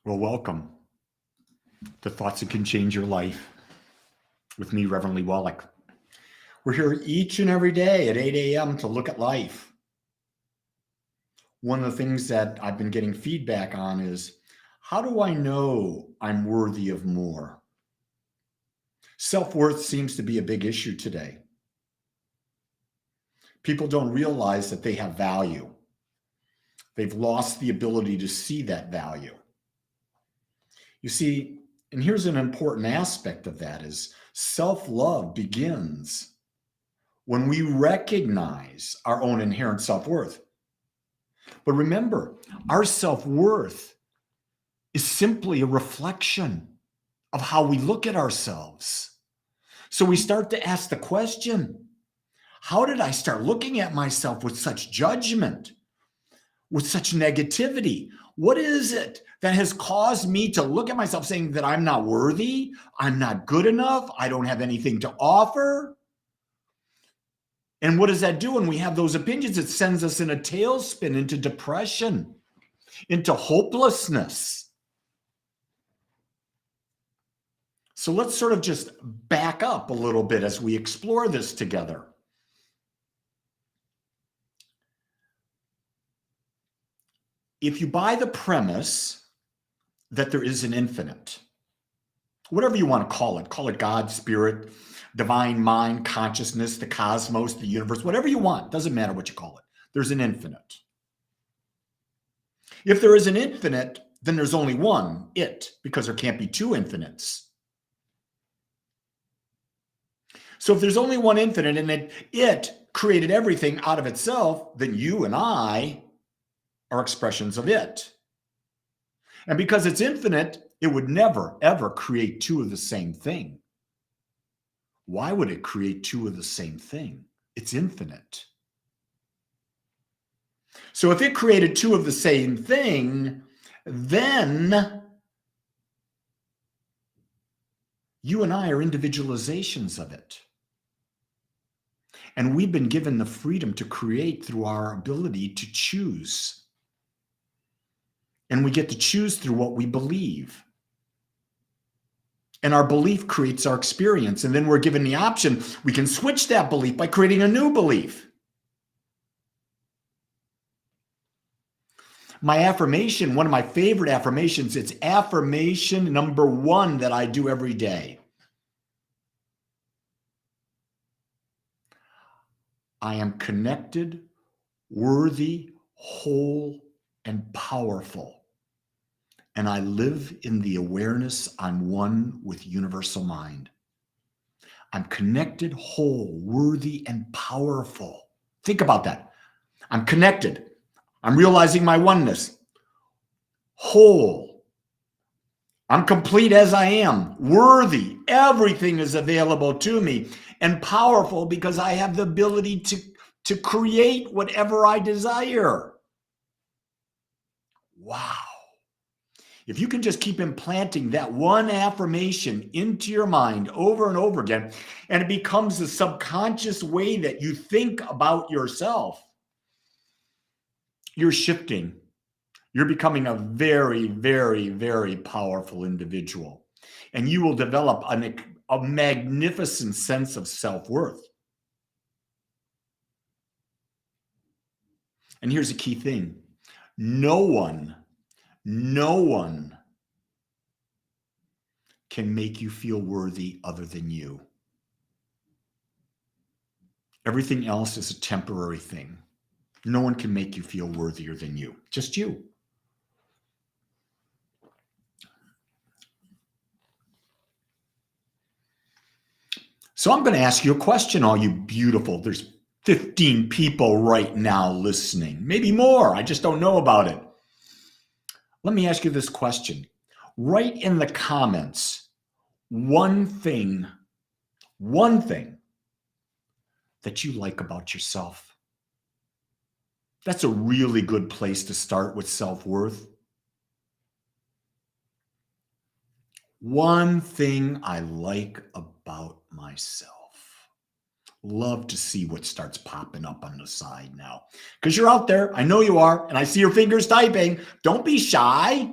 Well, welcome to Thoughts That Can Change Your Life with me, Reverend Wolak. We're here each and every day at 8 a.m. to look at life. One of the things that I've been getting feedback on is, how do I know I'm worthy of more? Self-worth seems to be a big issue today. People don't realize that they have value. They've lost the ability to see that value. You see, and here's an important aspect of that is self-love begins when we recognize our own inherent self-worth. But remember, our self-worth is simply a reflection of how we look at ourselves. So we start to ask the question, how did I start looking at myself with such judgment, with such negativity? What is it that has caused me to look at myself saying that I'm not worthy, I'm not good enough, I don't have anything to offer? And what does that do when we have those opinions? It sends us in a tailspin into depression, into hopelessness. So let's sort of just back up a little bit as we explore this together. If you buy the premise that there is an infinite, whatever you want to call it God, spirit, divine mind, consciousness, the cosmos, the universe, whatever you want, doesn't matter what you call it. There's an infinite. If there is an infinite, then there's only one, it, because there can't be two infinites. So if there's only one infinite and it created everything out of itself, then you and I are expressions of it. And because it's infinite, it would never, ever create two of the same thing. Why would it create two of the same thing? It's infinite. So if it created two of the same thing, then you and I are individualizations of it. And we've been given the freedom to create through our ability to choose. And we get to choose through what we believe. And our belief creates our experience. And then we're given the option, we can switch that belief by creating a new belief. My affirmation, one of my favorite affirmations, it's affirmation number 1 that I do every day. I am connected, worthy, whole, and powerful. And I live in the awareness I'm one with universal mind. I'm connected, whole, worthy, and powerful. Think about that. I'm connected. I'm realizing my oneness. Whole. I'm complete as I am. Worthy. Everything is available to me. And powerful because I have the ability to create whatever I desire. Wow. If you can just keep implanting that one affirmation into your mind over and over again, and it becomes a subconscious way that you think about yourself, you're shifting. You're becoming a very, very, very powerful individual. And you will develop a magnificent sense of self-worth. And here's a key thing. No one can make you feel worthy other than you. Everything else is a temporary thing. No one can make you feel worthier than you, just you. So I'm going to ask you a question, all you beautiful. There's 15 people right now listening, maybe more. I just don't know about it. Let me ask you this question. Write in the comments one thing that you like about yourself. That's a really good place to start with self-worth. One thing I like about myself. Love to see what starts popping up on the side now. Because you're out there. I know you are. And I see your fingers typing. Don't be shy.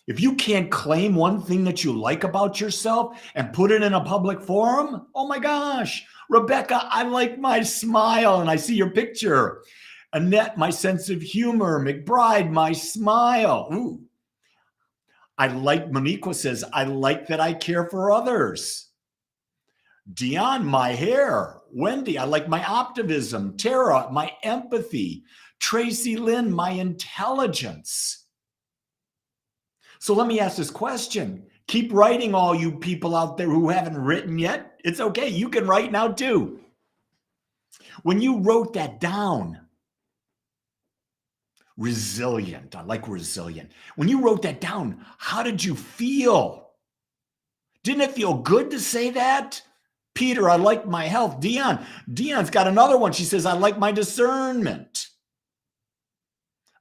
If you can't claim one thing that you like about yourself and put it in a public forum, oh my gosh, Rebecca, I like my smile, and I see your picture. Annette, my sense of humor. McBride, my smile. Ooh. I like, Moniqua says, I like that I care for others. Dion, my hair. Wendy, I like my optimism. Tara, my empathy. Tracy Lynn, my intelligence. So let me ask this question. Keep writing, all you people out there who haven't written yet. It's okay. You can write now too. When you wrote that down, resilient. I like resilient. When you wrote that down, how did you feel? Didn't it feel good to say that? Peter, I like my health. Dion's got another one. She says, I like my discernment.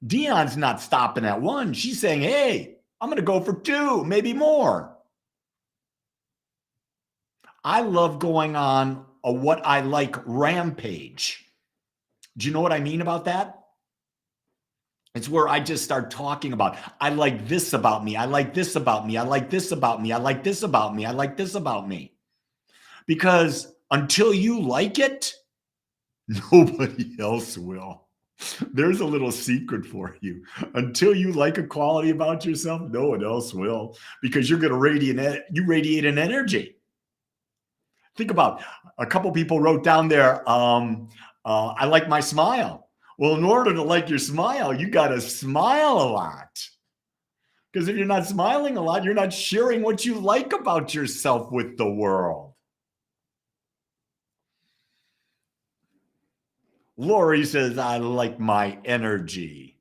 Dion's not stopping at one. She's saying, hey, I'm going to go for 2, maybe more. I love going on a what I like rampage. Do you know what I mean about that? It's where I just start talking about, I like this about me. I like this about me. I like this about me. I like this about me. I like this about me. Because until you like it, nobody else will. There's a little secret for you. Until you like a quality about yourself, no one else will, because you're going to radiate an energy. Think about, a couple people wrote down there, I like my smile. Well, in order to like your smile, you got to smile a lot. Because if you're not smiling a lot, you're not sharing what you like about yourself with the world. Lori says, I like my energy.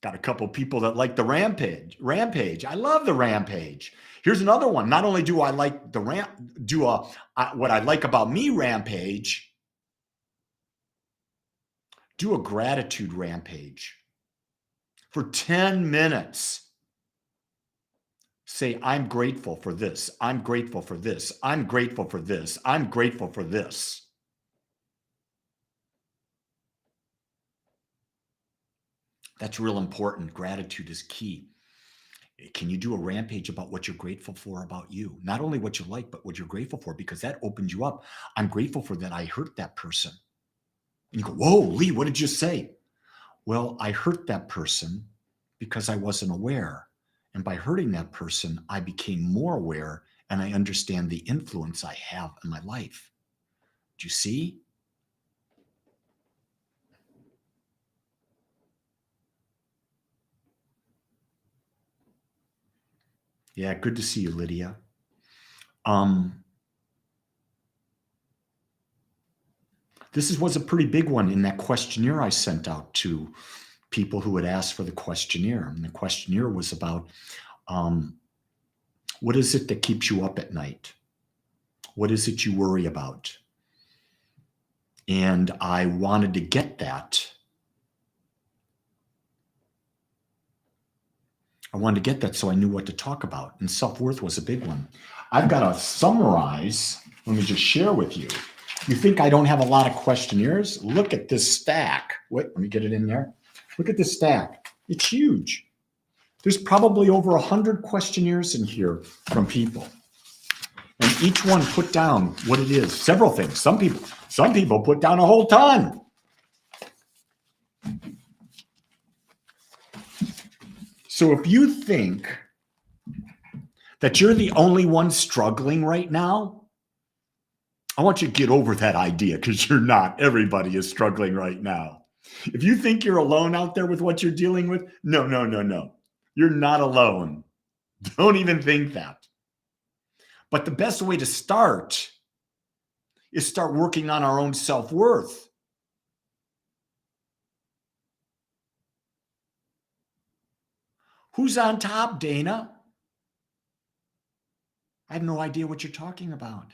Got a couple people that like the rampage. I love the rampage. Here's another one. Not only do I like the what I like about me rampage, do a gratitude rampage for 10 minutes. Say, I'm grateful for this. I'm grateful for this. I'm grateful for this. I'm grateful for this. That's real important. Gratitude is key. Can you do a rampage about what you're grateful for about you? Not only what you like, but what you're grateful for, because that opens you up. I'm grateful for that I hurt that person. And you go, whoa, Lee, what did you say? Well, I hurt that person because I wasn't aware. And by hurting that person, I became more aware, and I understand the influence I have in my life. Do you see? Yeah, good to see you, Lydia. This was a pretty big one in that questionnaire I sent out to people who had asked for the questionnaire. And the questionnaire was about, what is it that keeps you up at night? What is it you worry about? And I wanted to get that. So I knew what to talk about. And self-worth was a big one. I've got to summarize. Let me just share with you. You think I don't have a lot of questionnaires? Look at this stack. Wait, let me get it in there. Look at this stack. It's huge. There's probably over 100 questionnaires in here from people. And each one put down what it is. Several things. Some people put down a whole ton. So if you think that you're the only one struggling right now, I want you to get over that idea, because you're not. Everybody is struggling right now. If you think you're alone out there with what you're dealing with, no. You're not alone. Don't even think that. But the best way to start is start working on our own self-worth. Who's on top, Dana? I have no idea what you're talking about.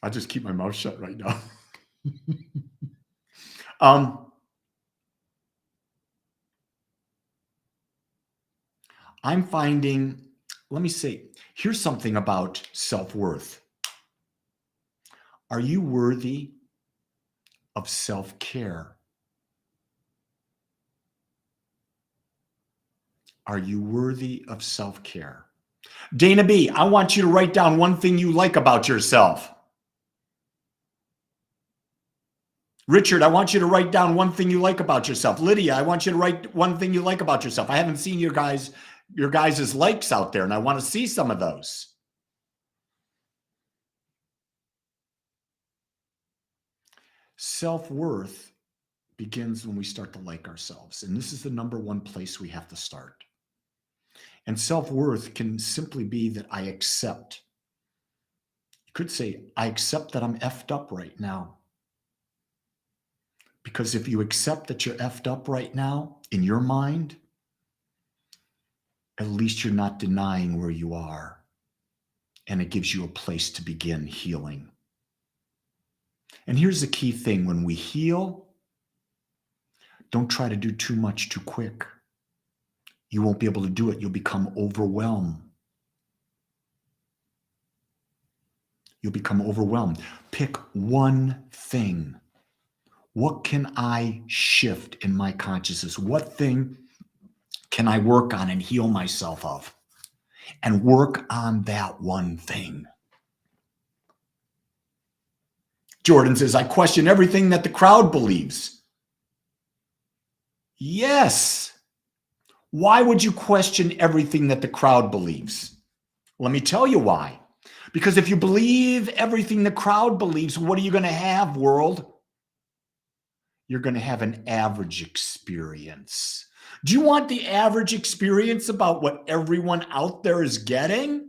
I'll just keep my mouth shut right now. I'm finding, let me see, here's something about self-worth. Are you worthy of self-care? Are you worthy of self-care? Dana B., I want you to write down one thing you like about yourself. Richard, I want you to write down one thing you like about yourself. Lydia, I want you to write one thing you like about yourself. I haven't seen your guys' likes out there, and I want to see some of those. Self-worth begins when we start to like ourselves. And this is the number one place we have to start. And self-worth can simply be that I accept. You could say, I accept that I'm effed up right now. Because if you accept that you're effed up right now in your mind, at least you're not denying where you are. And it gives you a place to begin healing. And here's the key thing. When we heal, don't try to do too much too quick. You won't be able to do it. You'll become overwhelmed. You'll become overwhelmed. Pick one thing. What can I shift in my consciousness? What thing can I work on and heal myself of? And work on that one thing. Jordan says, I question everything that the crowd believes. Yes. Why would you question everything that the crowd believes? Let me tell you why. Because if you believe everything the crowd believes, what are you going to have, world? You're going to have an average experience. Do you want the average experience about what everyone out there is getting?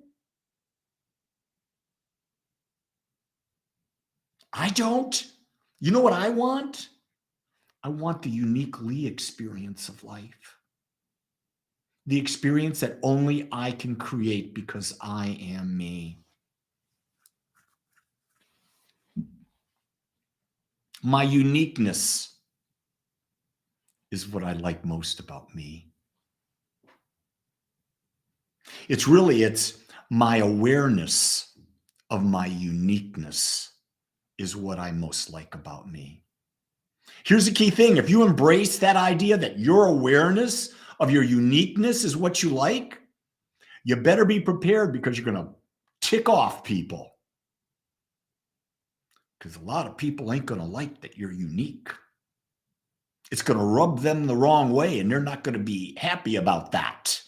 I don't. You know what I want? I want the unique Lee experience of life. The experience that only I can create because I am me. My uniqueness is what I like most about me. It's my awareness of my uniqueness is what I most like about me. Here's the key thing. If you embrace that idea that your awareness of your uniqueness is what you like, you better be prepared because you're going to tick off people. Because a lot of people ain't going to like that you're unique. It's going to rub them the wrong way, and they're not going to be happy about that.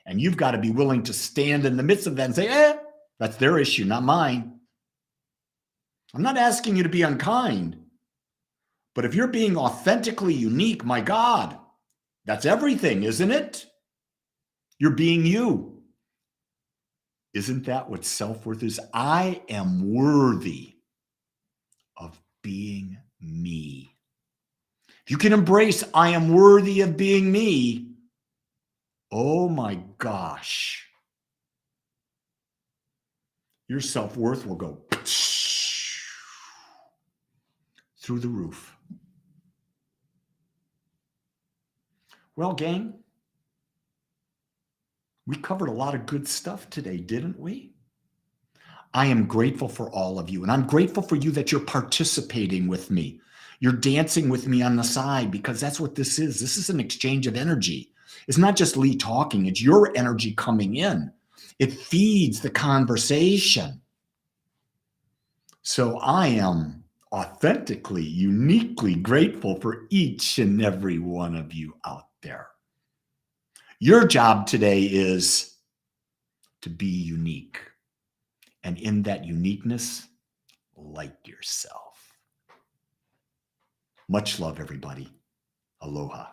And you've got to be willing to stand in the midst of that and say, that's their issue, not mine. I'm not asking you to be unkind. But if you're being authentically unique, my God, that's everything, isn't it? You're being you. Isn't that what self-worth is? I am worthy of being me. If you can embrace, I am worthy of being me, oh my gosh, your self-worth will go through the roof. Well, gang, we covered a lot of good stuff today, didn't we? I am grateful for all of you, and I'm grateful for you that you're participating with me. You're dancing with me on the side because that's what this is. This is an exchange of energy. It's not just Lee talking. It's your energy coming in. It feeds the conversation. So I am authentically, uniquely grateful for each and every one of you out there. Your job today is to be unique. And in that uniqueness, like yourself. Much love, everybody. Aloha.